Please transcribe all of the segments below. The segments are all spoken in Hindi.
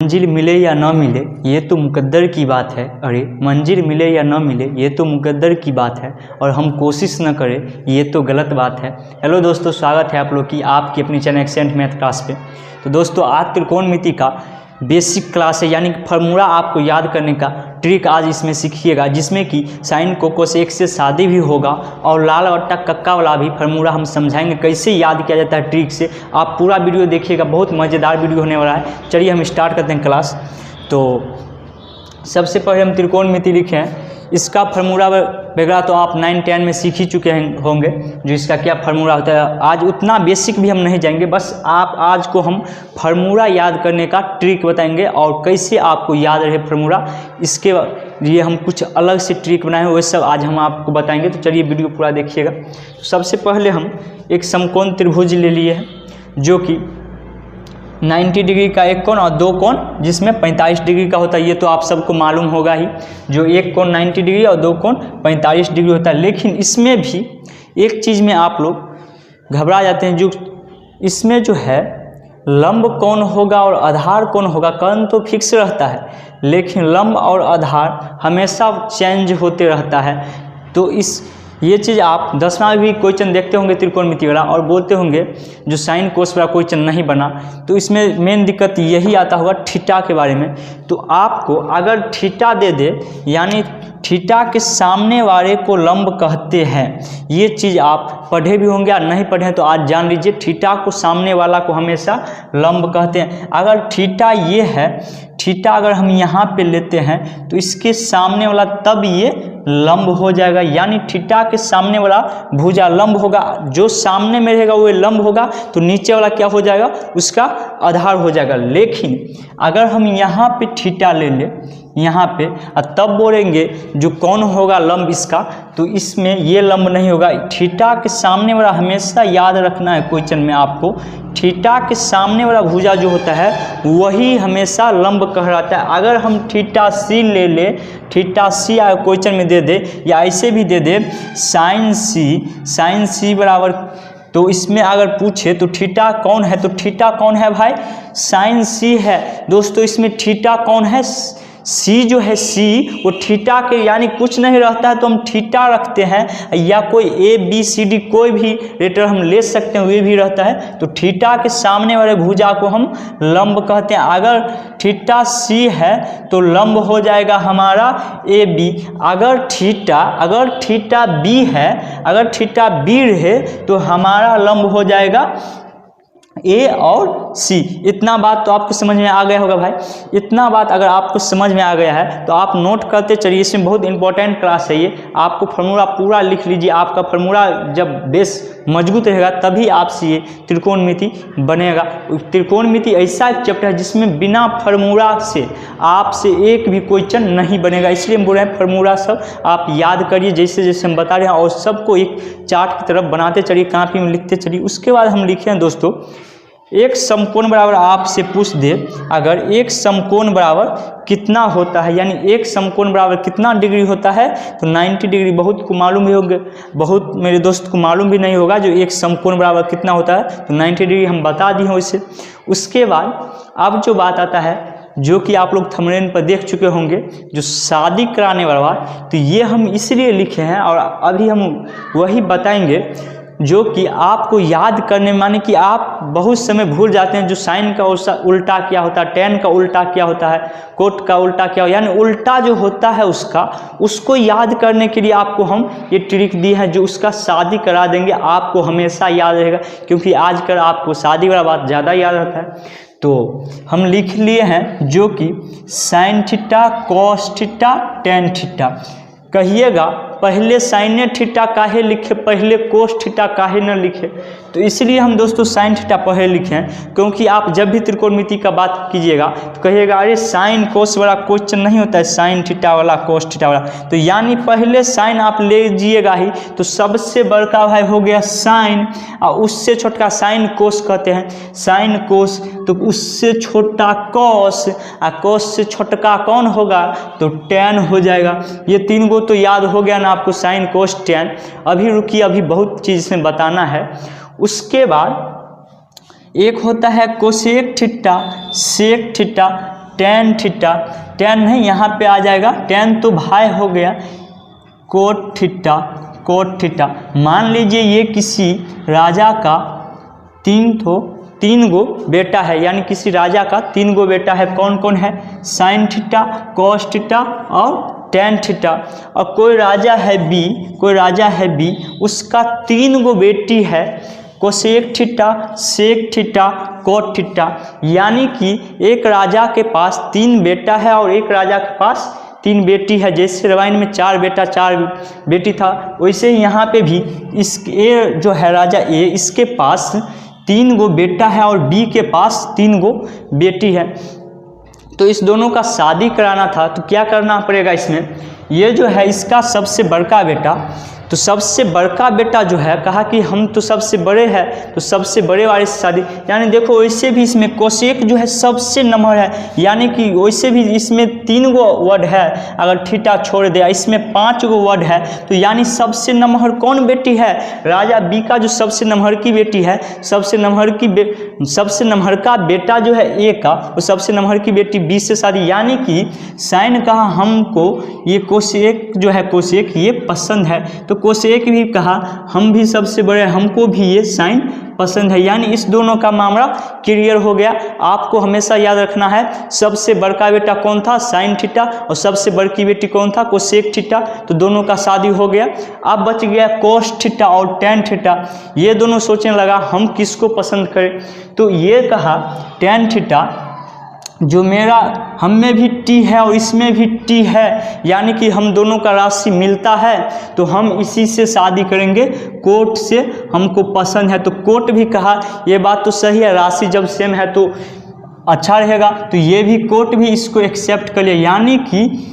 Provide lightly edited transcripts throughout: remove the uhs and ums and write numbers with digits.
मंजिल मिले या ना मिले ये तो मुकद्दर की बात है। अरे मंजिल मिले या ना मिले ये तो मुकद्दर की बात है, और हम कोशिश न करें ये तो गलत बात है। हेलो दोस्तों, स्वागत है आप लोग की आपकी अपनी चैनल एक्सेंट मैथ क्लास पे। तो दोस्तों, आज त्रिकोणमिति का बेसिक क्लास है, यानी कि फार्मूला आपको याद करने का ट्रिक आज इसमें सीखिएगा, जिसमें कि साइन कोकोसेक से शादी भी होगा और लाल बट्टा कक्का वाला भी फार्मूला हम समझाएंगे कैसे याद किया जाता है ट्रिक से। आप पूरा वीडियो देखिएगा, बहुत मज़ेदार वीडियो होने वाला है। चलिए हम स्टार्ट करते हैं क्लास। तो सबसे पहले हम त्रिकोणमिति लिखे हैं, इसका फार्मूला वगैरह तो आप 9-10 में सीख ही चुके होंगे, जो इसका क्या फार्मूला होता है। आज उतना बेसिक भी हम नहीं जाएंगे, बस आप आज को हम फार्मूला याद करने का ट्रिक बताएंगे और कैसे आपको याद रहे फार्मूला, इसके लिए हम कुछ अलग से ट्रिक बनाए हैं, वो सब आज हम आपको बताएंगे। तो चलिए वीडियो पूरा देखिएगा। तो सबसे पहले हम एक समकोण त्रिभुज ले लिए हैं, जो कि 90 डिग्री का एक कोण और दो कोण जिसमें 45 डिग्री का होता है। ये तो आप सबको मालूम होगा ही, जो एक कोण 90 डिग्री और दो कोण 45 डिग्री होता है। लेकिन इसमें भी एक चीज़ में आप लोग घबरा जाते हैं, जो इसमें जो है लंब कोण होगा और आधार कोण होगा। कोण तो फिक्स रहता है, लेकिन लंब और आधार हमेशा चेंज होते रहता है। तो ये चीज़ आप 10वां में भी क्वेश्चन देखते होंगे त्रिकोणमिति वाला, और बोलते होंगे जो साइन कोस वाला क्वेश्चन नहीं बना। तो इसमें मेन दिक्कत यही आता होगा थीटा के बारे में। तो आपको अगर थीटा दे दे, यानी थीटा के सामने वाले को लंब कहते हैं, ये चीज़ आप पढ़े भी होंगे या नहीं पढ़े हैं तो आज जान लीजिए। थीटा को सामने वाला को हमेशा लंब कहते हैं। अगर थीटा ये है, थीटा अगर हम यहाँ पे लेते हैं तो इसके सामने वाला तब ये लंब हो जाएगा, यानी थीटा के सामने वाला भुजा लंब होगा। जो सामने में रहेगा वो लंब होगा, तो नीचे वाला क्या हो जाएगा, उसका आधार हो जाएगा। लेकिन अगर हम यहाँ पे थीटा ले लें यहाँ पे, और तब बोलेंगे जो कौन होगा लंब इसका, तो इसमें ये लंब नहीं होगा। थीटा के सामने वाला हमेशा याद रखना है क्वेश्चन में आपको, थीटा के सामने वाला भुजा जो होता है वही हमेशा लंब कहलाता है। अगर हम थीटा सी ले ले, थीटा सी अगर क्वेश्चन में दे दे या ऐसे भी दे दे साइन सी बराबर, तो इसमें अगर पूछे तो थीटा कौन है, तो थीटा कौन है भाई, साइन सी है। दोस्तों इसमें थीटा कौन है, सी जो है सी, वो थीटा के यानी कुछ नहीं रहता है तो हम थीटा रखते हैं, या कोई ABCD कोई भी लेटर हम ले सकते हैं वे भी रहता है। तो थीटा के सामने वाले भुजा को हम लंब कहते हैं। अगर थीटा सी है तो लंब हो जाएगा हमारा AB। अगर थीटा बी है, अगर थीटा बी रहे तो हमारा लंब हो जाएगा A और C। इतना बात तो आपको समझ में आ गया होगा भाई। इतना बात अगर आपको समझ में आ गया है तो आप नोट करते चलिए, इसमें बहुत इंपॉर्टेंट क्लास है ये। आपको फार्मूला पूरा लिख लीजिए, आपका फार्मूला जब बेस मजबूत रहेगा तभी आपसे ये त्रिकोणमिति बनेगा। त्रिकोणमिति ऐसा एक चैप्टर है जिसमें बिना फार्मूला से आपसे एक भी क्वेश्चन नहीं बनेगा, इसलिए हम बोल रहे हैं फार्मूला सब आप याद करिए जैसे जैसे हम बता रहे हैं, और सबको एक चार्ट की तरफ बनाते चलिए, कॉपी में लिखते चलिए। उसके बाद हम लिखे हैं दोस्तों, एक समकोण बराबर आपसे पूछ दे, अगर एक समकोण बराबर कितना होता है, यानी एक समकोण बराबर कितना डिग्री होता है, तो 90 डिग्री। बहुत को मालूम भी होगा, बहुत मेरे दोस्त को मालूम भी नहीं होगा जो एक समकोण बराबर कितना होता है, तो 90 डिग्री हम बता दिए हैं उसे। उसके बाद अब जो बात आता है, जो कि आप लोग थंबनेल पर देख चुके होंगे, जो शादी कराने वाला, तो ये हम इसलिए लिखे हैं और अभी हम वही बताएंगे जो कि आपको याद करने में, माने कि आप बहुत समय भूल जाते हैं जो साइन का उल्टा क्या होता है, टेन का उल्टा क्या होता है, कोट का उल्टा क्या, यानी उल्टा जो होता है उसको याद करने के लिए आपको हम ये ट्रिक दी है, जो उसका शादी करा देंगे, आपको हमेशा याद रहेगा, क्योंकि आजकल आपको शादी वाला बात ज़्यादा याद रहता है। तो हम लिख लिए हैं जो कि sine theta, cos theta, tan theta. कहिएगा पहले साइन थीटा काहे लिखे, पहले कोस थीटा काहे न लिखे, तो इसलिए हम दोस्तों साइन थीटा पहले लिखे हैं, क्योंकि आप जब भी त्रिकोणमिति का बात कीजिएगा तो कहिएगा अरे साइन कोस वाला क्वेश्चन नहीं होता है, साइन थीटा वाला, कोस थीटा वाला, तो यानी पहले साइन आप ले लीजिएगा ही, तो सबसे बड़का भाई हो गया साइन, और उससे छोटा साइन कोस कहते हैं, साइन कोस, तो उससे छोटा कॉस, और कॉस से छोटका कौन होगा, तो टेन हो जाएगा। ये तीन गो तो याद हो गया ना आपको, साइन कोस टेन। अभी रुकिए, अभी बहुत चीज़ इसमें बताना है। उसके बाद एक होता है cosec theta, sec theta, tan theta, tan नहीं यहाँ पे आ जाएगा टेन तो भाई हो गया कोट थीटा, कोट थीटा। मान लीजिए ये किसी राजा का तीन गो बेटा है, यानी किसी राजा का 3 गो बेटा है। कौन कौन है? साइन थीटा, कॉस थीटा और टेन थीटा। और कोई राजा है बी, उसका 3 गो बेटी है, cosec theta, sec theta, cot theta. यानी कि एक राजा के पास 3 बेटा है और एक राजा के पास 3 बेटी है। जैसे रामायण में 4 बेटा 4 बेटी था, वैसे ही यहाँ पे भी ये जो है राजा ए, इसके पास 3 गो बेटा है और बी के पास 3 गो बेटी है। तो इस दोनों का शादी कराना था, तो क्या करना पड़ेगा इसमें? ये जो है इसका सबसे बड़का बेटा, तो सबसे बड़का बेटा जो है कहा कि हम तो सबसे बड़े हैं, तो सबसे बड़े वाले से शादी। यानी देखो वैसे भी इसमें कोसेक जो है सबसे नंबर है, यानी कि वैसे भी इसमें 3 गो वर्ड है, अगर थीटा छोड़ दिया इसमें 5 गो वर्ड है। तो यानी सबसे नंबर कौन बेटी है? राजा बी का जो सबसे नंबर की बेटी है, सबसे नंबर का बेटा जो है ए का, वो सबसे नंबर की बेटी बी से शादी। यानी कि साइन कहा हमको ये कोसेक जो है कोसेक ये पसंद है, तो कोसेक भी कहा हम भी सबसे बड़े, हमको भी ये साइन पसंद है। यानी इस दोनों का मामला क्लियर हो गया। आपको हमेशा याद रखना है सबसे बड़का बेटा कौन था? साइन थीटा, और सबसे बड़की बेटी कौन था? Cosec theta. तो दोनों का शादी हो गया। अब बच गया कोस थीटा और टेन थीटा। ये दोनों सोचने लगा हम किसको पसंद करें, तो ये कहा टेन थीटा जो मेरा हम में भी टी है और इसमें भी टी है, यानी कि हम दोनों का राशि मिलता है, तो हम इसी से शादी करेंगे, कोट से हमको पसंद है। तो कोट भी कहा ये बात तो सही है, राशि जब सेम है तो अच्छा रहेगा, तो ये भी कोट भी इसको एक्सेप्ट कर लिया। यानी कि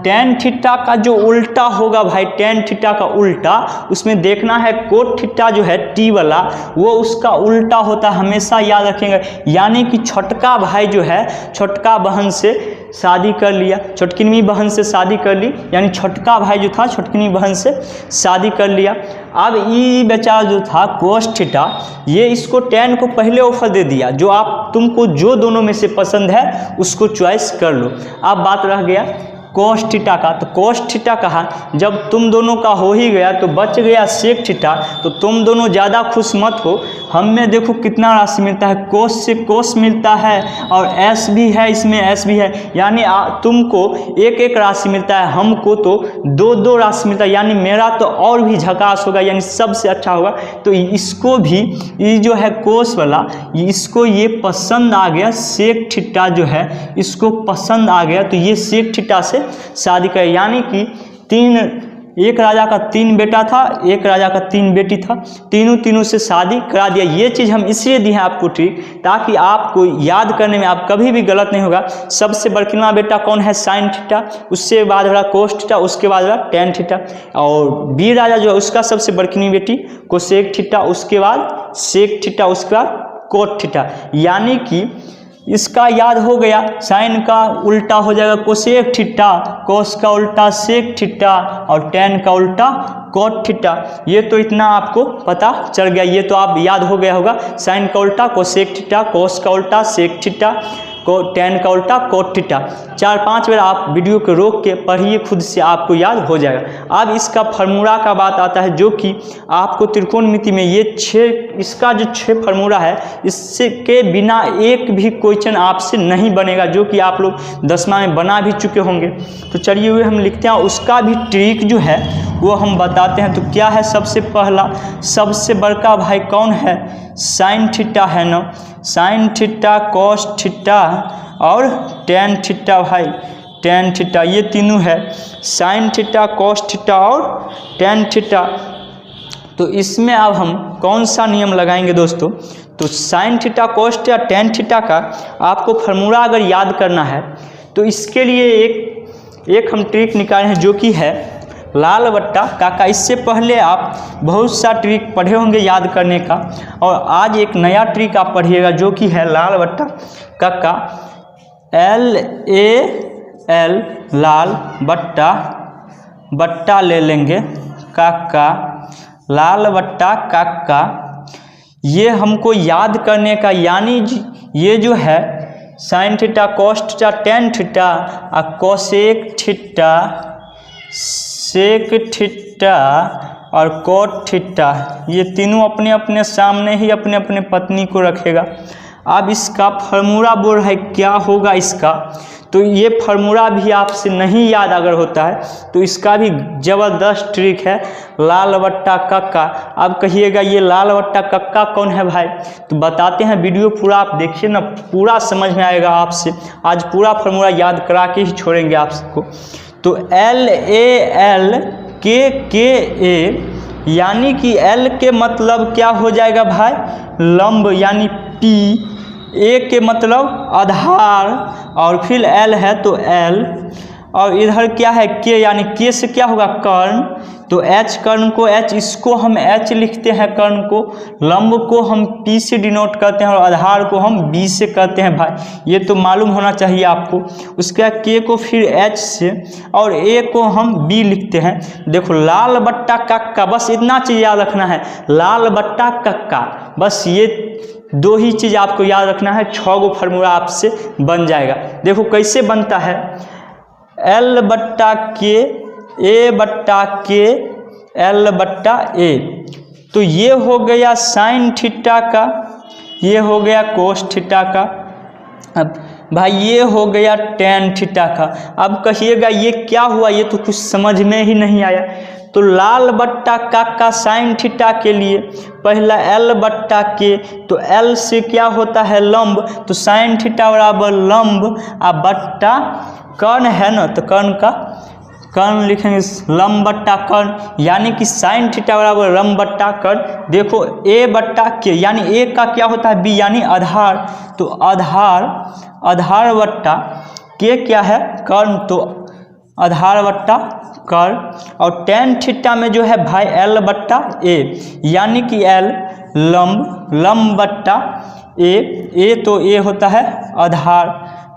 टेन थीटा का जो उल्टा होगा भाई, टेन थीटा का उल्टा, उसमें देखना है कोट थीटा जो है टी वाला वो उसका उल्टा होता है, हमेशा याद रखेंगे। यानी कि छोटका भाई जो है छोटका बहन से शादी कर लिया, छोटकिनी बहन से शादी कर ली, यानी छोटका भाई जो था छोटकिनी बहन से शादी कर लिया। अब ये बेचारा जो था कोस थीटा, ये इसको टेन को पहले ऑफर दे दिया, जो आप तुमको जो दोनों में से पसंद है उसको चॉइस कर लो। अब बात रह गया कोस थीटा का, तो कोस थीटा कहा जब तुम दोनों का हो ही गया तो बच गया सेक थीटा, तो तुम दोनों ज़्यादा खुश मत हो। हमें देखो कितना राशि मिलता है, कोस से कोस मिलता है और एस भी है, इसमें एस भी है, यानी तुमको एक एक राशि मिलता है, हमको तो 2 राशि मिलता है। यानी मेरा तो और भी झकास होगा, यानी सबसे अच्छा होगा। तो इसको भी ये जो है कोस वाला, इसको ये पसंद आ गया, सेक थीटा जो है इसको पसंद आ गया, तो ये सेक थीटा से शादी करे। यानी कि एक राजा का 3 बेटा था, एक राजा का 3 बेटी था, तीनों से शादी करा दिया। ये चीज़ हम इसलिए दिए हैं आपको ट्रिक, ताकि आपको याद करने में आप कभी भी गलत नहीं होगा। सबसे बड़किना बेटा कौन है? साइन थीटा, उससे बाद रहा कोस थीटा, उसके बाद रहा टेन थीटा, और बी राजा जो है उसका सबसे बड़किनी बेटी कोसेक थीटा, उसके बाद सेक थीटा, उसके बाद कोट थीटा। यानी कि इसका याद हो गया, साइन का उल्टा हो जाएगा कोसेक थीटा, कोस का उल्टा सेक थीटा और टेन का उल्टा कोट थीटा। ये तो इतना आपको पता चल गया, ये तो आप याद हो गया होगा। साइन का उल्टा कोसेक थीटा, कोस का उल्टा सेक थीटा, टेन का उल्टा कोट थीटा। 4-5 बार आप वीडियो को रोक के पढ़िए, खुद से आपको याद हो जाएगा। अब इसका फार्मूला का बात आता है, जो कि आपको त्रिकोणमिति में ये 6 इसका जो 6 फार्मूला है, इससे के बिना एक भी क्वेश्चन आपसे नहीं बनेगा, जो कि आप लोग 10वां में बना भी चुके होंगे। तो चलिए हुए हम लिखते हैं, उसका भी ट्रिक जो है वो हम बताते हैं। तो क्या है? सबसे पहला सबसे बड़का भाई कौन है? साइन थीटा है ना, साइन थीटा, कोस थीटा और टेन थीटा भाई, टेन थीटा, ये तीनों है, साइन थीटा, कोस थीटा और टेन थीटा। तो इसमें अब हम कौन सा नियम लगाएंगे दोस्तों? तो sine theta, cos theta, tan theta का आपको फार्मूला अगर याद करना है, तो इसके लिए एक हम ट्रिक निकाले हैं, जो कि है लाल बट्टा काका। इससे पहले आप बहुत सा ट्रिक पढ़े होंगे याद करने का, और आज एक नया ट्रिक आप पढ़िएगा, जो कि है लाल बट्टा काका, LAL लाल बट्टा ले लेंगे काका, लाल बट्टा काका। ये हमको याद करने का, यानी ये जो है sine theta, cos theta, tan theta और कोसेक थीटा, सेक थीटा और कोट थीटा, ये तीनों अपने अपने सामने ही अपने अपने पत्नी को रखेगा। अब इसका फार्मूला बोल रहा है क्या होगा इसका, तो ये फार्मूला भी आपसे नहीं याद अगर होता है तो इसका भी ज़बरदस्त ट्रिक है, लाल बट्टा कक्का। अब कहिएगा ये लाल बट्टा कक्का कौन है भाई, तो बताते हैं, वीडियो पूरा आप देखिए ना, पूरा समझ में आएगा आपसे। आज पूरा फार्मूला याद करा के ही छोड़ेंगे आपको। तो LAL KKA, यानी कि L के मतलब क्या हो जाएगा भाई, लंब यानी P, A के मतलब आधार और फिर L है तो L, और इधर क्या है K, यानी K से क्या होगा कर्ण, तो H कर्ण को H, इसको हम H लिखते हैं कर्ण को, लंब को हम P से डिनोट करते हैं और आधार को हम B से करते हैं भाई, ये तो मालूम होना चाहिए आपको। उसके बाद K को फिर H से और A को हम B लिखते हैं। देखो लाल बट्टा कक्का, बस इतना चीज़ याद रखना है, लाल बट्टा कक्का, बस ये दो ही चीज़ आपको याद रखना है, 6 गो फार्मूला आपसे बन जाएगा। देखो कैसे बनता है, L बट्टा K, A बट्टा K, L बट्टा A, तो ये हो गया साइन थीटा का, ये हो गया कोस थीटा का, अब भाई ये हो गया टेन थीटा का। अब कहिएगा ये क्या हुआ, ये तो कुछ समझ में ही नहीं आया। तो लाल बट्टा कक्का साइन थीटा के लिए पहला L बट्टा K, तो L से क्या होता है लंब, तो साइन थीटा बराबर लंब आ बट्टा कर्ण है ना, तो कर्ण का कर्ण लिखेंगे लंब बट्टा कर्ण, यानी कि साइन थीटा बराबर लंब बट्टा कर्ण। देखो A बट्टा K, यानी A का क्या होता है B, यानी आधार, तो आधार, आधार बट्टा K क्या है कर्ण, तो आधार बट्टा कर्ण, और टेन थीटा में जो है भाई L बट्टा A, यानी कि L लंब, लंब बट्टा A तो A होता है आधार,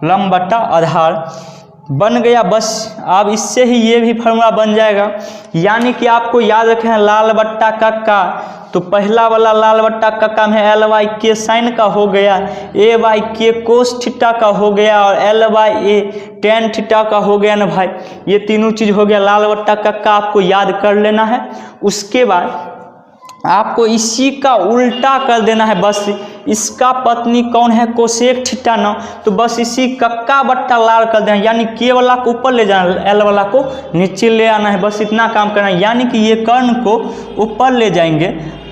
लंब बट्टा आधार, बन गया। बस अब इससे ही ये भी फार्मूला बन जाएगा, यानी कि आपको याद रखें लाल बट्टा कक्का, तो पहला वाला लाल बट्टा कक्का में L/K साइन का हो गया, A/K कोस थीटा का हो गया और L/A टेन थीटा का हो गया ना भाई, ये तीनों चीज़ हो गया लाल बट्टा कक्का, आपको याद कर लेना है। उसके बाद आपको इसी का उल्टा कर देना है, बस इसका पत्नी कौन है कोसेक थीटा ना, तो बस इसी कक्का बट्टा लाल कर देना, यानी K वाला को ऊपर ले जाना, L वाला को नीचे ले आना है, बस इतना काम करना है। यानी कि ये कर्ण को ऊपर ले जाएंगे,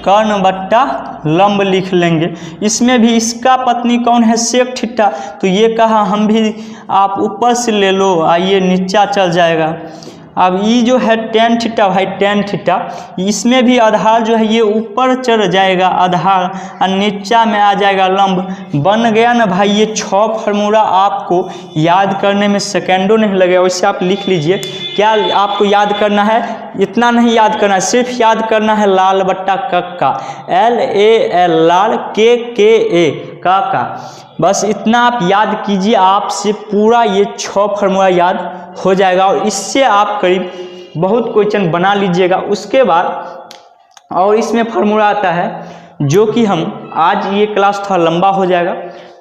कर्ण बट्टा लंब लिख लेंगे। इसमें भी इसका पत्नी कौन है सेक थीटा, तो ये कहा हम भी आप ऊपर से ले लो, आइए नीचा चल जाएगा। अब ये जो है टेन थीटा भाई, टेन थीटा, इसमें भी आधार जो है ये ऊपर चढ़ जाएगा आधार और नीचा में आ जाएगा लंब, बन गया ना भाई। ये 6 फार्मूला आपको याद करने में सेकेंडों नहीं लगेगा, वैसे आप लिख लीजिए। क्या आपको याद करना है, इतना नहीं याद करना है, सिर्फ याद करना है लाल बट्टा कक्का, LAL लाल, KKA काका, बस इतना आप याद कीजिए, आपसे पूरा ये 6 फार्मूला याद हो जाएगा और इससे आप करीब बहुत क्वेश्चन बना लीजिएगा। उसके बाद और इसमें फार्मूला आता है जो कि हम आज ये क्लास थोड़ा लंबा हो जाएगा,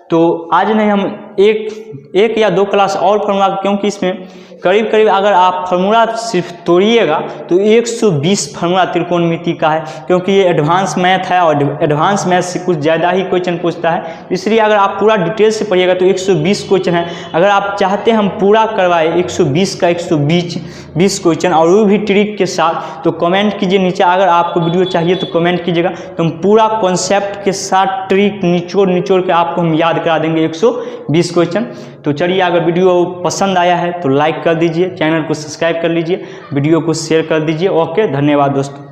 तो आज नहीं हम एक या 2 क्लास और फार्मूला, क्योंकि इसमें करीब करीब अगर आप फार्मूला सिर्फ तोड़िएगा तो 120 फार्मूला त्रिकोणमिति का है, क्योंकि ये एडवांस मैथ है और एडवांस मैथ से कुछ ज़्यादा ही क्वेश्चन पूछता है, इसलिए अगर आप पूरा डिटेल से पढ़िएगा तो 120 क्वेश्चन है। अगर आप चाहते हैं हम पूरा करवाए 120 का 120 क्वेश्चन और वो भी ट्रिक के साथ, तो कमेंट कीजिए नीचे। अगर आपको वीडियो चाहिए तो कमेंट कीजिएगा, तो हम पूरा कॉन्सेप्ट के साथ ट्रिक निचोड़ के आपको हम याद करा देंगे 120 क्वेश्चन। तो चलिए, अगर वीडियो पसंद आया है तो लाइक कर दीजिए, चैनल को सब्सक्राइब कर लीजिए, वीडियो को शेयर कर दीजिए। ओके, धन्यवाद दोस्तों।